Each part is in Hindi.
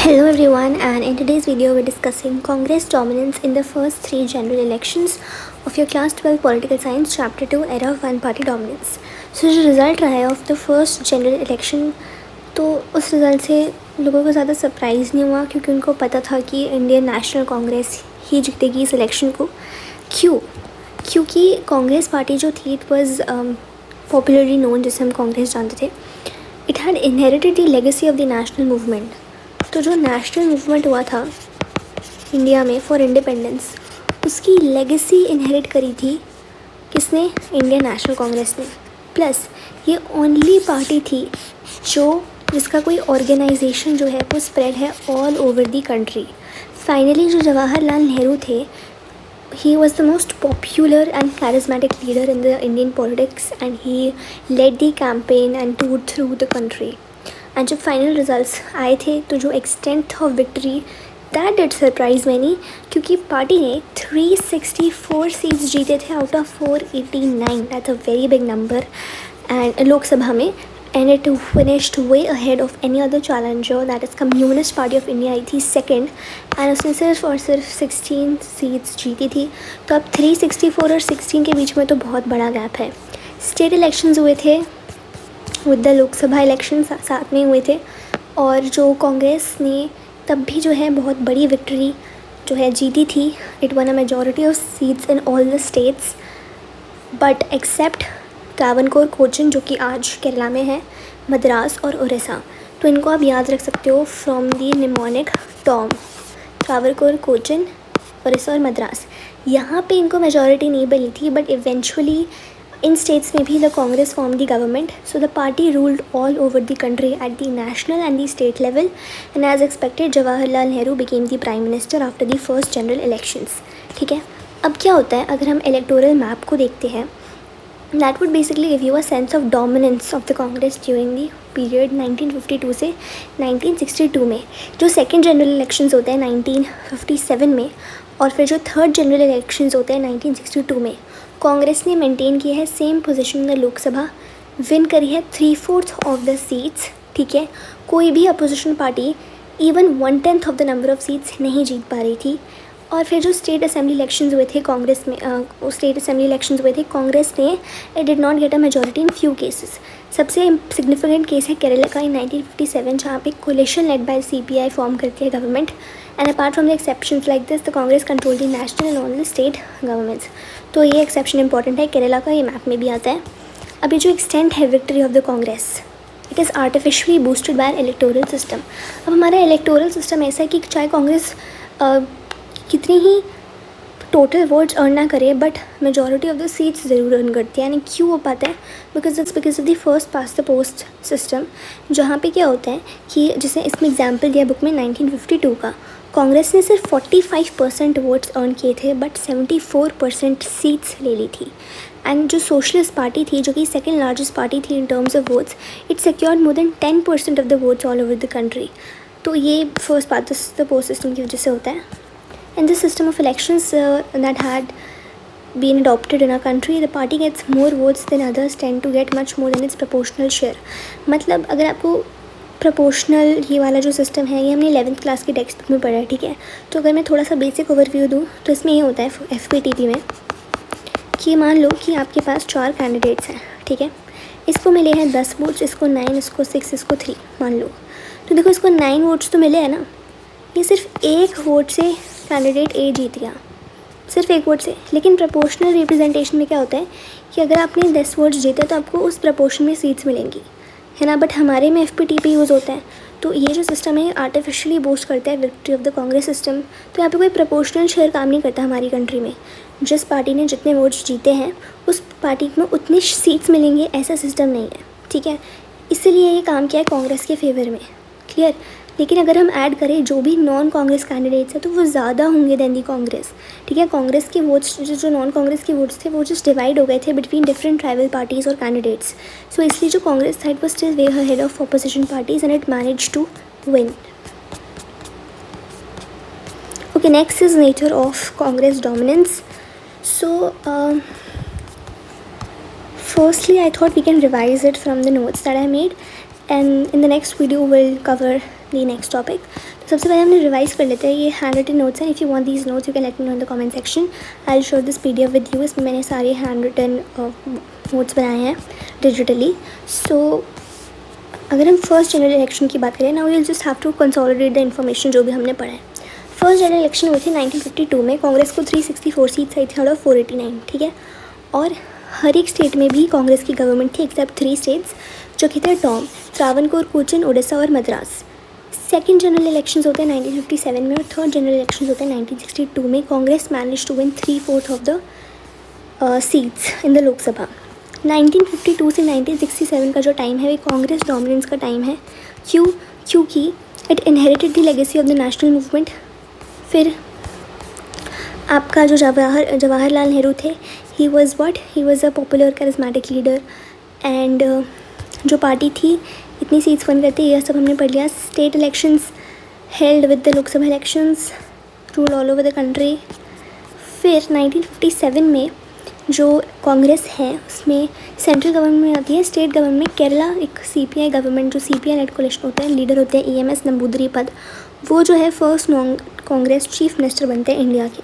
Hello everyone, and in today's video we're discussing Congress dominance in the first three general elections of your class 12 political science chapter 2 era of one party dominance. So जो रिज़ल्ट रहा है of the first general election, तो उस रिज़ल्ट से लोगों को ज़्यादा सरप्राइज़ नहीं हुआ क्योंकि उनको पता था कि इंडियन नेशनल कांग्रेस ही जीतेगी इस इलेक्शन को. क्योंकि कांग्रेस पार्टी जो थी इट वॉज पॉपुलरली नोन, जिसे हम कांग्रेस जानते थे. It had inherited the legacy of the national movement. तो जो नेशनल मूवमेंट हुआ था इंडिया में फॉर इंडिपेंडेंस, उसकी लेगेसी इनहेरिट करी थी किसने? इंडियन नेशनल कांग्रेस ने. प्लस ये ओनली पार्टी थी जिसका कोई ऑर्गेनाइजेशन जो है वो स्प्रेड है all over the country. Finally जो जवाहरलाल नेहरू थे, he was the most popular and charismatic leader in the Indian politics, and he led the campaign and toured through the country. And जब फाइनल रिजल्ट्स आए थे तो जो extent of victory that did surprise many, क्योंकि पार्टी ने 364 सीट्स जीते थे out of 489. That's a very big number and Lok Sabha में. And it finished way ahead of any other challenger, that is communist party of India आई थी सेकेंड, एंड उसने सिर्फ और सिर्फ 16 सीट्स जीती थी. तो अब 364 और 16 के बीच में तो बहुत बड़ा गैप है. स्टेट इलेक्शंस हुए थे विद द लोकसभा इलेक्शन साथ में हुए थे, और जो कांग्रेस ने तब भी जो है बहुत बड़ी विक्ट्री जो है जीती थी. It won a majority of seats in all the states but except Travancore, Cochin जो कि आज केरला में है, मद्रास और उड़ीसा. तो इनको आप याद रख सकते हो from the mnemonic Tom. Travancore, Cochin, Orissa और मद्रास. यहाँ पे इनको मेजॉरिटी नहीं बनी थी, बट इवेंचुअली in states में भी the Congress formed the government. So the party ruled all over the country at the national and the state level, and as expected Jawaharlal Nehru became the prime minister after the first general elections. ठीक है. अब क्या होता है अगर हम electoral map को देखते हैं, that would basically give you a sense of dominance of the Congress during the period 1952 से 1962 में. जो second general elections होते हैं 1957 में, और फिर जो थर्ड जनरल इलेक्शंस होते हैं 1962 में, कांग्रेस ने मेंटेन किया है सेम पोजीशन में. लोकसभा विन करी है 3/4 ऑफ द सीट्स. ठीक है. कोई भी opposition party even 1/10 of the number of seats नहीं जीत पा रही थी. और फिर जो स्टेट असेंबली इलेक्शंस हुए थे कांग्रेस में, कांग्रेस ने it did not get a majority in few cases. सबसे सिग्निफिकेंट केस है केरला का इन 1957, जहाँ पे coalition led by CPI form करती है government. And apart from the exceptions like this, the Congress control the national and all the state governments. तो ये एक्सेप्शन इंपॉर्टेंट है केरला का, ये मैप में भी आता है. अभी जो एक्सटेंट है victory of the Congress, it is artificially boosted by electoral system. अब हमारा इलेक्टोरल सिस्टम ऐसा है कि चाहे कांग्रेस कितनी ही टोटल वोट्स अर्न ना करे, but majority of the seats ज़रूर अर्न करती है. यानी क्यों हो पाता है? Because of the first past the post system, जहाँ पे क्या होता है कि जैसे इसमें एग्जाम्पल दिया बुक में 1952 का, कांग्रेस ने सिर्फ 45% वोट्स अर्न किए थे बट 74% सीट्स ले ली थी. एंड जो सोशलिस्ट पार्टी थी, जो कि सेकेंड लार्जेस्ट पार्टी थी in terms of votes, it secured more than 10% of the votes all over the country. तो ये first part the post system की वजह से होता है. And the system of elections that had been adopted in our country, the party gets more votes than others tend to get much more than its proportional share. मतलब अगर आपको प्रोपोर्शनल ये वाला जो सिस्टम है, ये हमने 11th क्लास की टेक्स्ट बुक में पढ़ा है. ठीक है. तो अगर मैं थोड़ा सा बेसिक ओवरव्यू दूँ तो इसमें ये होता है FPTP में कि मान लो कि आपके पास 4 कैंडिडेट्स हैं. ठीक है. इसको मिले हैं 10 वोट्स, इसको 9, इसको 6, इसको 3 मान लो. तो देखो इसको 9 वोट्स तो मिले हैं ना, ये सिर्फ 1 वोट से कैंडिडेट A जीत गया, सिर्फ 1 वोट से. लेकिन प्रोपोर्शनल रिप्रेजेंटेशन में क्या होता है कि अगर आपने 10 वोट्स जीते तो आपको उस प्रोपोर्शन में सीट्स मिलेंगी, है ना. बट हमारे में FPTP यूज़ होता है. तो ये जो सिस्टम है आर्टिफिशियली बूस्ट करता है victory of the Congress system. तो यहाँ पे कोई प्रोपोर्शनल शेयर काम नहीं करता हमारी कंट्री में. जिस पार्टी ने जितने वोट्स जीते हैं उस पार्टी में उतनी सीट्स मिलेंगे, ऐसा सिस्टम नहीं है. ठीक है. इसीलिए ये काम किया है कांग्रेस के फेवर में. क्लियर. लेकिन अगर हम ऐड करें जो भी नॉन कांग्रेस कैंडिडेट्स हैं तो वो ज़्यादा होंगे दैन दी कांग्रेस. ठीक है. कांग्रेस के वोट्स जो नॉन कांग्रेस के वोट्स थे वो जस्ट डिवाइड हो गए थे बिटवीन डिफरेंट ट्राइबल पार्टीज़ और कैंडिडेट्स. सो इसलिए जो कांग्रेस था it was still way ahead of opposition parties and it manage to win. Okay, next is nature of Congress dominance. So firstly I thought we can revise it from the notes that I made, and in the next video we'll cover the next topic. तो सबसे पहले हमने रिवाइज कर लेते हैं, ये हैंड रिटन नोट्स हैं। If you want these notes you can let me know in the comment section, I will share this PDF with you. इसमें मैंने सारे हैंड रिटन नोट्स बनाए हैं डिजिटली। सो अगर हम फर्स्ट जनरल इलेक्शन की बात करें, now we will just have to consolidate the information जो भी हमने पढ़ा है। फर्स्ट जनरल इलेक्शन हुई थी 1952 में। कांग्रेस को 364 सीट्स आई थी आउट ऑफ 489, ठीक है। और हर एक स्टेट में भी कांग्रेस की गवर्नमेंट थी एक्सेप्ट 3 स्टेट्स जो कि थे टॉम, त्रावणकोर, कोचीन, ओडिशा और मद्रास। सेकेंड जनरल इलेक्शंस होते हैं 1957 में और थर्ड जनरल इलेक्शंस होते हैं 1962 में। Congress manage to win 3/4 of the seats in the Lok Sabha. 1952 से 1967 का जो टाइम है वो कांग्रेस डोमिनेंस का टाइम है। क्योंकि it inherited the legacy of the national movement. फिर आपका जो जवाहरलाल नेहरू थे, he was a popular charismatic leader. And जो पार्टी थी इतनी सीट्स वन करती है, यह सब हमने पढ़ लिया। State elections held with the Lok Sabha elections, rule all over the country. फिर 1957 में जो कांग्रेस है उसमें सेंट्रल गवर्नमेंट में आती है, स्टेट गवर्नमेंट में केरला एक CPI गवर्नमेंट, जो CPI लेड कोalition होता है, लीडर होते हैं EMS नंबूदरी-पद। वो जो है फर्स्ट कांग्रेस चीफ मिनिस्टर बनते हैं इंडिया के।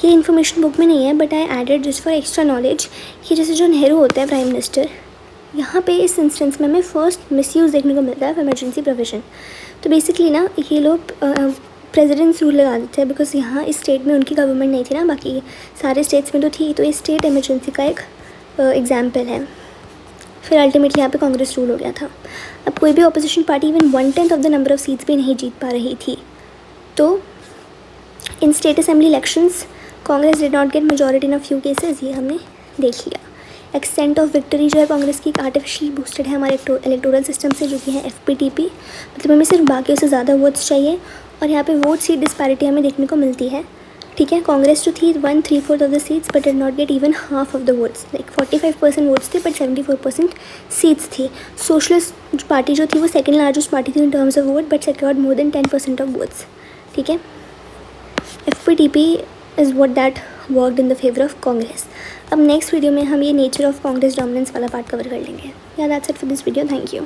ये इन्फॉर्मेशन बुक में नहीं है but I added just for extra knowledge कि जैसे जो नेहरू होता है प्राइम मिनिस्टर, यहाँ पे इस इंस्टेंस में हमें फर्स्ट मिसयूज़ देखने को मिलता है इमरजेंसी प्रोविजन। तो बेसिकली ना ये लोग प्रेसिडेंट्स रूल लगा देते हैं बिकॉज यहाँ इस स्टेट में उनकी गवर्नमेंट नहीं थी ना, बाकी सारे स्टेट्स में तो थी। तो ये स्टेट इमरजेंसी का एक एग्जाम्पल है। फिर अल्टीमेटली यहाँ पे कांग्रेस रूल हो गया था। अब कोई भी opposition party even 1/10 of the number of seats भी नहीं जीत पा रही थी। तो इन state assembly elections Congress did not gate majority in a few cases, ये हमने देख लिया। एक्सटेंट ऑफ विक्ट्री जो है कांग्रेस की आर्टिफिशियली बूस्टेड है हमारे इलेक्टोरल सिस्टम से, जो कि है FPTP, मतलब हमें सिर्फ बाकियों से ज़्यादा वोट्स चाहिए। और यहाँ पे वोट सीट डिस्पैरिटी हमें देखने को मिलती है, ठीक है। कांग्रेस जो थी 1/3 of the seats but did not get even half of the votes, like 45% votes थे बट 74% सीट्स थी। सोशलिस्ट पार्टी जो थी वो सेकेंड लार्जेस्ट पार्टी थी in terms of vote but secured more than 10% of votes, ठीक है। FPTP is what that worked in the favour of Congress. अब नेक्स्ट वीडियो में हम ये नेचर ऑफ कांग्रेस डोमिनेंस वाला पार्ट कवर कर लेंगे। या that's it for this video, thank you.